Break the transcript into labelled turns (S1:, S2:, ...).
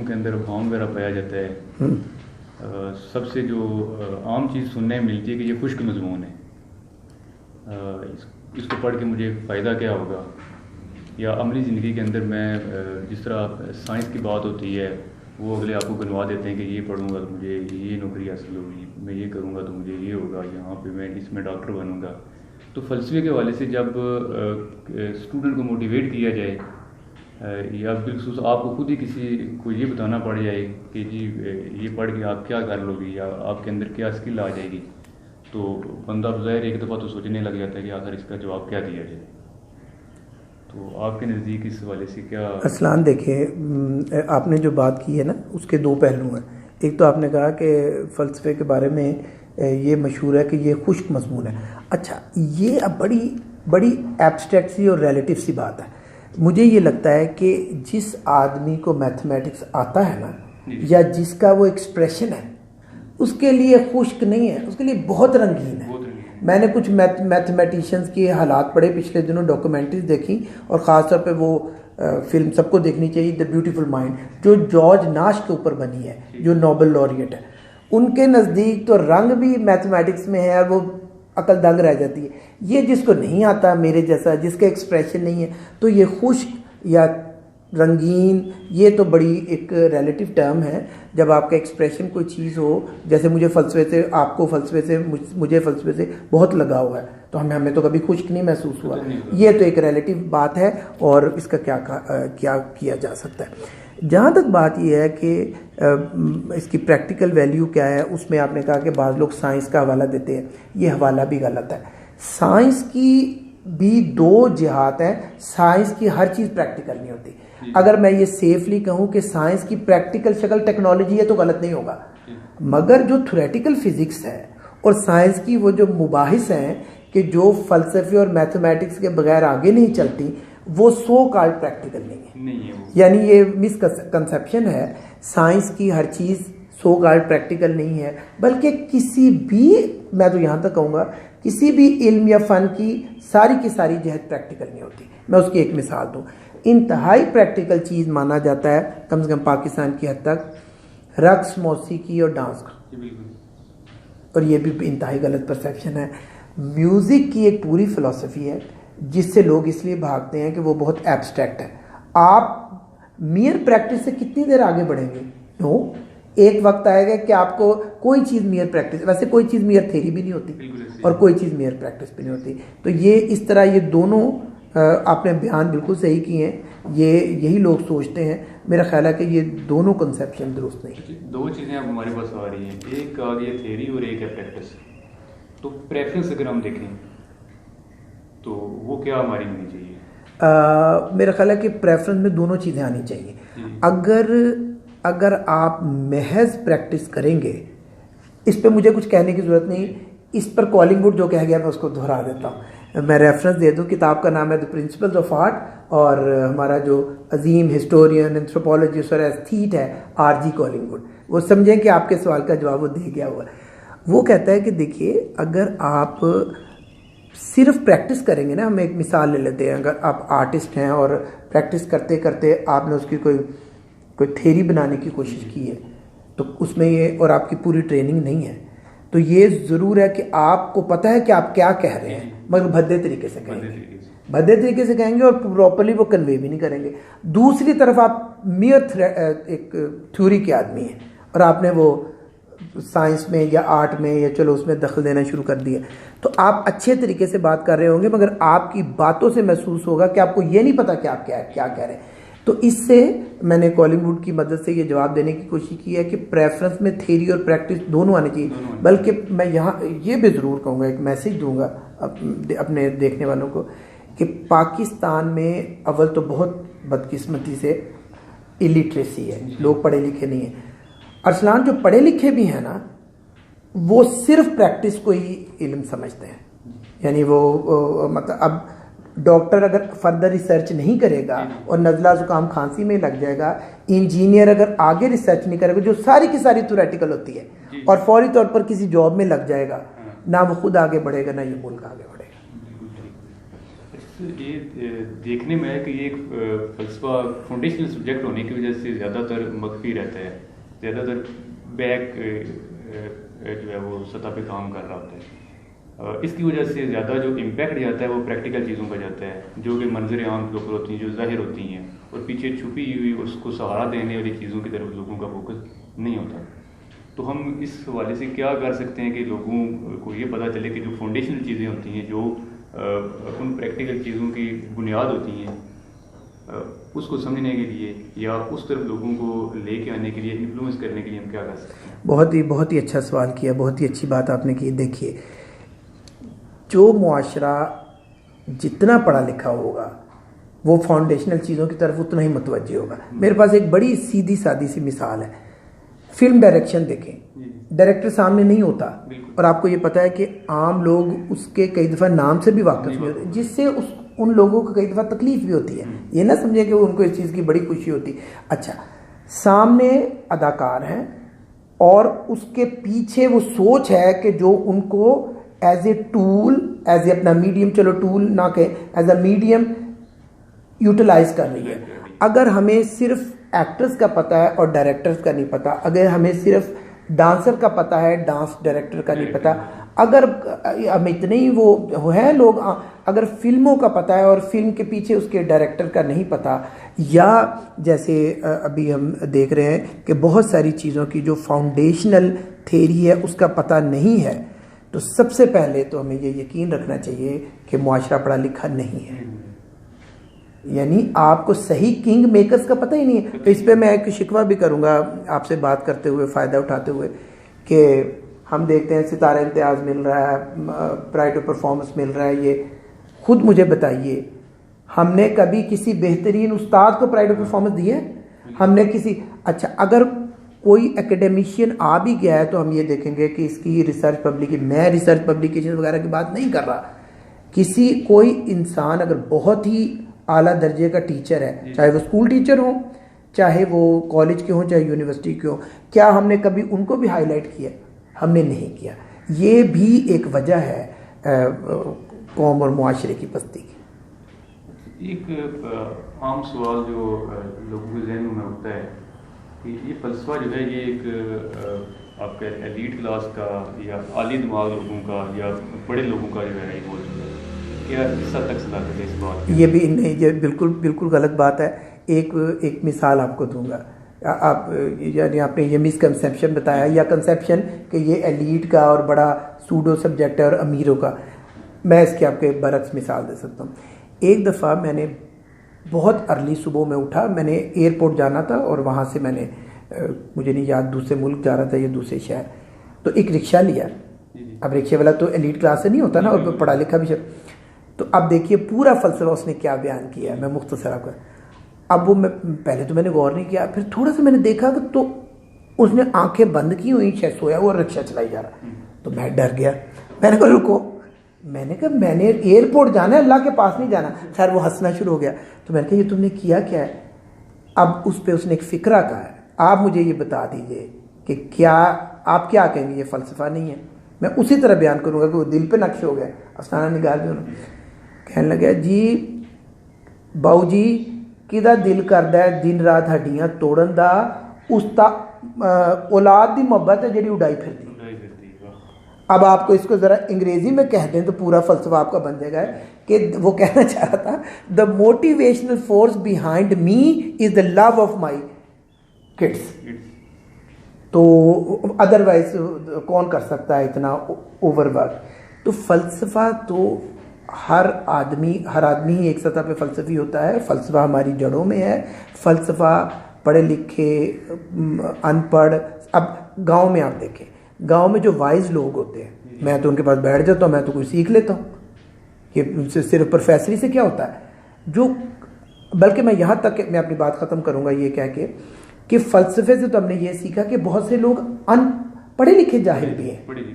S1: کے اندر افواہوں وغیرہ پایا جاتا ہے، سب سے جو عام چیز سننے ملتی ہے کہ یہ خشک مضمون ہے، اس کو پڑھ کے مجھے فائدہ کیا ہوگا، یا عملی زندگی کے اندر میں جس طرح سائنس کی بات ہوتی ہے وہ اگلے آپ کو گنوا دیتے ہیں کہ یہ پڑھوں گا تو مجھے یہ نوکری حاصل ہوگی، میں یہ کروں گا تو مجھے یہ ہوگا، یہاں پہ میں اس میں ڈاکٹر بنوں گا۔ تو فلسفے کے حوالے سے جب اسٹوڈنٹ کو موٹیویٹ کیا جائے، یا بالخصوص آپ کو خود ہی کسی کو یہ بتانا پڑ جائے کہ جی یہ پڑھ کے آپ کیا کر لو گی یا آپ کے اندر کیا اسکل آ جائے گی، تو بندہ بظاہر ایک دفعہ تو سوچنے لگ جاتا ہے کہ آخر اس کا جواب کیا دیا جائے۔ تو آپ کے نزدیک اس حوالے سے کیا؟
S2: ارسلان دیکھیں، آپ نے جو بات کی ہے نا اس کے دو پہلو ہیں۔ ایک تو آپ نے کہا کہ فلسفے کے بارے میں یہ مشہور ہے کہ یہ خشک مضمون ہے۔ اچھا، یہ اب بڑی ایبسٹریکٹ سی اور ریلیٹیو سی بات ہے۔ مجھے یہ لگتا ہے کہ جس آدمی کو میتھمیٹکس آتا ہے نا، یا جس کا وہ ایکسپریشن ہے، اس کے لیے خشک نہیں ہے، اس کے لیے بہت رنگین ہے۔ میں نے کچھ میتھمیٹیشنز کے حالات پڑھے پچھلے دنوں، ڈاکومنٹریز دیکھی، اور خاص طور پہ وہ فلم سب کو دیکھنی چاہیے، دا بیوٹیفل مائنڈ، جو جارج ناش کے اوپر بنی ہے، جو نوبل laureate ہے۔ ان کے نزدیک تو رنگ بھی میتھمیٹکس میں ہے اور وہ عقل دنگ رہ جاتی ہے۔ یہ جس کو نہیں آتا میرے جیسا، جس کا ایکسپریشن نہیں ہے، تو یہ خشک یا رنگین یہ تو بڑی ایک ریلیٹیو ٹرم ہے۔ جب آپ کا ایکسپریشن کوئی چیز ہو، جیسے مجھے فلسفے سے، آپ کو فلسفے سے، مجھے فلسفے سے بہت لگاؤ ہے، تو ہمیں تو کبھی خشک نہیں محسوس ہوا۔ یہ تو ایک ریلیٹیو بات ہے، اور اس کا کیا کیا جا سکتا ہے۔ جہاں تک بات یہ ہے کہ اس کی پریکٹیکل ویلیو کیا ہے، اس میں آپ نے کہا کہ بعض لوگ سائنس کا حوالہ دیتے ہیں، یہ حوالہ بھی غلط ہے۔ سائنس کی بھی دو جہات ہیں، سائنس کی ہر چیز پریکٹیکل نہیں ہوتی۔ اگر میں یہ سیفلی کہوں کہ سائنس کی پریکٹیکل شکل ٹیکنالوجی ہے تو غلط نہیں ہوگا، مگر جو تھیوریٹیکل فزکس ہے اور سائنس کی وہ جو مباحث ہیں کہ جو فلسفے اور میتھمیٹکس کے بغیر آگے نہیں چلتی، وہ سو کالڈ پریکٹیکل نہیں ہے۔ یعنی یہ مس کنسیپشن ہے، سائنس کی ہر چیز سو کالڈ پریکٹیکل نہیں ہے، بلکہ کسی بھی، میں تو یہاں تک کہوں گا، کسی بھی علم یا فن کی ساری جہت پریکٹیکل نہیں ہوتی۔ میں اس کی ایک مثال دوں، انتہائی پریکٹیکل چیز مانا جاتا ہے کم سے کم پاکستان کی حد تک رقص، موسیقی اور ڈانس کا، اور یہ بھی انتہائی غلط پرسیپشن ہے۔ میوزک کی ایک پوری فلسفی ہے جس سے لوگ اس لیے بھاگتے ہیں کہ وہ بہت ایبسٹریکٹ ہے۔ آپ میئر پریکٹس سے کتنی دیر آگے بڑھیں گے؟ نو، ایک وقت آئے گا کہ آپ کو کوئی چیز میئر پریکٹس، ویسے کوئی چیز میئر تھیری بھی نہیں ہوتی اور کوئی چیز میئر پریکٹس بھی نہیں ہوتی۔ تو یہ اس طرح یہ دونوں آپ نے بیان بالکل صحیح کیے ہیں، یہی لوگ سوچتے ہیں۔ میرا خیال ہے کہ یہ دونوں کنسیپشن درست نہیں۔
S1: دو چیزیں اب ہمارے پاس آ رہی ہیں، ایک آ گئی ہے تھیوری اور ایک ہے پریکٹس۔ تو پریفرنس اگر ہم دیکھیں تو وہ کیا ہماری ہونی چاہیے؟
S2: میرا خیال ہے کہ پریفرنس میں دونوں چیزیں آنی چاہیے۔ اگر آپ محض پریکٹس کریں گے، اس پہ مجھے کچھ کہنے کی ضرورت نہیں، اس پر کالنگ ووڈ جو کہہ گیا میں اس کو دہرا دیتا ہوں۔ میں ریفرنس دے دوں، کتاب کا نام ہے دی پرنسپلز آف آرٹ، اور ہمارا جو عظیم ہسٹورین، اینتھروپولوجسٹ اور ایستھیٹ ہے RG کالنگ ووڈ، وہ سمجھیں کہ آپ کے سوال کا جواب وہ دے گیا ہوا ہے۔ وہ کہتا ہے کہ دیکھیے، اگر آپ صرف پریکٹس کریں گے نا، ہم ایک مثال لے لیتے ہیں، اگر آپ آرٹسٹ ہیں اور پریکٹس کرتے کرتے آپ نے اس کی کوئی تھیری بنانے کی کوشش کی ہے، تو اس میں یہ، اور آپ کی پوری ٹریننگ نہیں ہے، تو یہ ضرور ہے کہ آپ کو پتہ ہے کہ آپ کیا کہہ رہے ہیں، مگر بھدے طریقے سے کہیں گے اور پراپرلی وہ کنوے بھی نہیں کریں گے۔ دوسری طرف آپ میئر ایک تھیوری کے آدمی ہیں اور آپ نے وہ سائنس میں یا آرٹ میں یا چلو اس میں دخل دینا شروع کر دیا، تو آپ اچھے طریقے سے بات کر رہے ہوں گے، مگر آپ کی باتوں سے محسوس ہوگا کہ آپ کو یہ نہیں پتا کہ آپ کیا کہہ رہے ہیں۔ تو اس سے میں نے کالنگ ووڈ کی مدد سے یہ جواب دینے کی کوشش کی ہے کہ پریفرنس میں تھیوری اور پریکٹس دونوں آنی چاہیے۔ بلکہ میں یہاں یہ بھی ضرور کہوں گا، ایک میسیج دوں گا اپنے دیکھنے والوں کو، کہ پاکستان میں اول تو بہت بدقسمتی سے الٹریسی ہے، لوگ پڑھے لکھے نہیں ہیں۔ ارسلان، جو پڑھے لکھے بھی ہیں نا، وہ صرف پریکٹس کو ہی علم سمجھتے ہیں۔ یعنی وہ مطلب اب ڈاکٹر اگر فردر ریسرچ نہیں کرے گا اور نزلہ زکام کھانسی میں لگ جائے گا، انجینئر اگر آگے ریسرچ نہیں کرے گا، جو ساری کی ساری تھیوریٹیکل ہوتی ہے، اور فوری طور پر کسی جاب میں لگ جائے گا، نہ وہ خود آگے بڑھے گا، نہ یہ ملک آگے بڑھے گا۔
S1: یہ دیکھنے میں ہے کہ یہ ایک فلسفہ فاؤنڈیشنل سبجیکٹ ہونے کی وجہ سے زیادہ تر مخفی رہتا ہے، زیادہ تر بیک جو ہے وہ سطح پہ کام کر رہا ہوتا ہے. اس کی وجہ سے زیادہ جو امپیکٹ جاتا ہے وہ پریکٹیکل چیزوں کا جاتا ہے، جو کہ منظر عام کے اوپر ہوتی ہیں، جو ظاہر ہوتی ہیں، اور پیچھے چھپی ہوئی اس کو سہارا دینے والی چیزوں کی طرف لوگوں کا فوکس نہیں ہوتا. تو ہم اس حوالے سے کیا کر سکتے ہیں کہ لوگوں کو یہ پتہ چلے کہ جو فاؤنڈیشنل چیزیں ہوتی ہیں، جو ان پریکٹیکل چیزوں کی بنیاد ہوتی ہیں، اس کو سمجھنے کے لیے یا اس طرف لوگوں کو لے کے آنے کے لیے، انفلوئنس کرنے کے لیے ہم کیا کر سکتے ہیں؟
S2: بہت ہی اچھا سوال کیا، بہت ہی اچھی بات آپ نے کی. دیکھیے، جو معاشرہ جتنا پڑھا لکھا ہوگا وہ فاؤنڈیشنل چیزوں کی طرف اتنا ہی متوجہ ہوگا. میرے پاس ایک بڑی سیدھی سادی سی مثال ہے. فلم ڈائریکشن دیکھیں، ڈائریکٹر سامنے نہیں ہوتا، اور آپ کو یہ پتہ ہے کہ عام لوگ اس کے کئی دفعہ نام سے بھی واقف نہیں ہوتے، جس سے ان لوگوں کو کئی دفعہ تکلیف بھی ہوتی ہے. یہ نہ سمجھے کہ ان کو اس چیز کی بڑی خوشی ہوتی. اچھا، سامنے اداکار ہیں اور اس کے پیچھے وہ سوچ ہے کہ جو ان کو as a tool, as a اپنا میڈیم، چلو ٹول نہ کہ ایز اے میڈیم یوٹیلائز کر رہی ہے. اگر ہمیں صرف ایکٹرز کا پتہ ہے اور ڈائریکٹرز کا نہیں پتہ، اگر ہمیں صرف ڈانسر کا پتہ ہے، ڈانس ڈائریکٹر کا نہیں پتہ، اگر ہم اتنے ہی وہ ہیں لوگ، اگر فلموں کا پتہ ہے اور فلم کے پیچھے اس کے ڈائریکٹر کا نہیں پتہ، یا جیسے ابھی ہم دیکھ رہے ہیں کہ بہت ساری چیزوں کی جو فاؤنڈیشنل تھیری ہے اس کا پتہ نہیں ہے، تو سب سے پہلے تو ہمیں یہ یقین رکھنا چاہیے کہ معاشرہ پڑھا لکھا نہیں ہے. یعنی آپ کو صحیح کنگ میکرز کا پتہ ہی نہیں ہے. تو اس پہ میں ایک شکوہ بھی کروں گا آپ سے بات کرتے ہوئے، فائدہ اٹھاتے ہوئے، کہ ہم دیکھتے ہیں ستارہ امتیاز مل رہا ہے، پرائڈ آف پرفارمنس مل رہا ہے. یہ خود مجھے بتائیے، ہم نے کبھی کسی بہترین استاد کو پرائڈ آف پرفارمنس دی ہے؟ ہم نے کسی، اچھا اگر کوئی اکیڈیمیشین آ بھی گیا ہے تو ہم یہ دیکھیں گے کہ اس کی ریسرچ میں ریسرچ پبلیکیشن وغیرہ کی بات نہیں کر رہا. کوئی انسان اگر بہت ہی اعلیٰ درجے کا ٹیچر ہے، چاہے وہ اسکول ٹیچر ہوں، چاہے وہ کالج کے ہوں، چاہے یونیورسٹی کے ہوں، کیا ہم نے کبھی ان کو بھی ہائی لائٹ کیا؟ ہم نے نہیں کیا. یہ بھی ایک وجہ ہے قوم اور معاشرے کی پستی کی.
S1: ایک عام سوال جو لوگوں کے ذہن میں اٹھتا ہے کہ یہ فلسفہ جو ہے یہ ایک آپ کا ایلیٹ کلاس کا یا عالی دماغ لوگوں کا یا بڑے لوگوں کا جو ہے یہ موضوع ہے، کیا اس حد تک صداقت ہے اس بات کی؟
S2: یہ بھی نہیں، یہ بالکل غلط بات ہے. ایک مثال آپ کو دوں گا. یعنی آپ نے یہ مس کنسیپشن بتایا، یا کنسیپشن کہ یہ ایلیٹ کا اور بڑا سوڈو سبجیکٹ ہے اور امیروں کا. میں اس کے آپ کے برعکس مثال دے سکتا ہوں. ایک دفعہ میں نے بہت ارلی صبح میں اٹھا، میں نے ایئرپورٹ جانا تھا، اور وہاں سے میں نے مجھے نہیں یاد دوسرے ملک جا رہا تھا یا دوسرے شہر، تو ایک رکشہ لیا. اب رکشے والا تو ایلیٹ کلاس سے نہیں ہوتا نا، اور پڑھا لکھا بھی. تو اب دیکھیے پورا فلسفہ اس نے کیا بیان کیا ہے، میں مختصر آپ کو. اب وہ پہلے تو میں نے غور نہیں کیا، پھر تھوڑا سا میں نے دیکھا کہ تو اس نے آنکھیں بند کی ہوئی، شاید سویا ہوا، رکشہ چلائی جا رہا. تو میں ڈر گیا، میں نے کہا رکو، میں نے کہا میں نے ایئرپورٹ جانا ہے، اللہ کے پاس نہیں جانا. خیر وہ ہنسنا شروع ہو گیا. تو میں نے کہا یہ تم نے کیا کیا ہے؟ اب اس پہ اس نے ایک فقرہ کہا ہے. آپ مجھے یہ بتا دیجئے کہ کیا آپ کیا کہیں گے یہ فلسفہ نہیں ہے؟ میں اسی طرح بیان کروں گا کہ وہ دل پہ نقش ہو گیا. افسانہ نگار جو کہنے لگا، جی باؤ جی کدا دل کردا ہے دن رات ہڈیاں توڑن دا، اس تا اولاد دی محبت ہے جڑی اڈائی پھردی. اب آپ کو اس کو ذرا انگریزی میں کہہ دیں تو پورا فلسفہ آپ کا بن جائے گا کہ وہ کہنا چاہ رہا تھا the motivational force behind me is the love of my kids. تو ادروائز کون کر سکتا ہے اتنا اوور ورک؟ تو فلسفہ تو ہر آدمی ہی ایک سطح پہ فلسفی ہوتا ہے. فلسفہ ہماری جڑوں میں ہے. فلسفہ پڑھے لکھے، ان پڑھ، اب گاؤں میں آپ دیکھیں، گاؤں میں جو وائز لوگ ہوتے ہیں، میں تو ان کے پاس بیٹھ جاتا ہوں، میں تو کوئی سیکھ لیتا ہوں کہ صرف پروفیسری سے کیا ہوتا ہے. جو بلکہ میں یہاں تک کہ میں اپنی بات ختم کروں گا یہ کہہ کے کہ فلسفے سے تو ہم نے یہ سیکھا کہ بہت سے لوگ ان پڑھے لکھے جاہل بھی ہیں.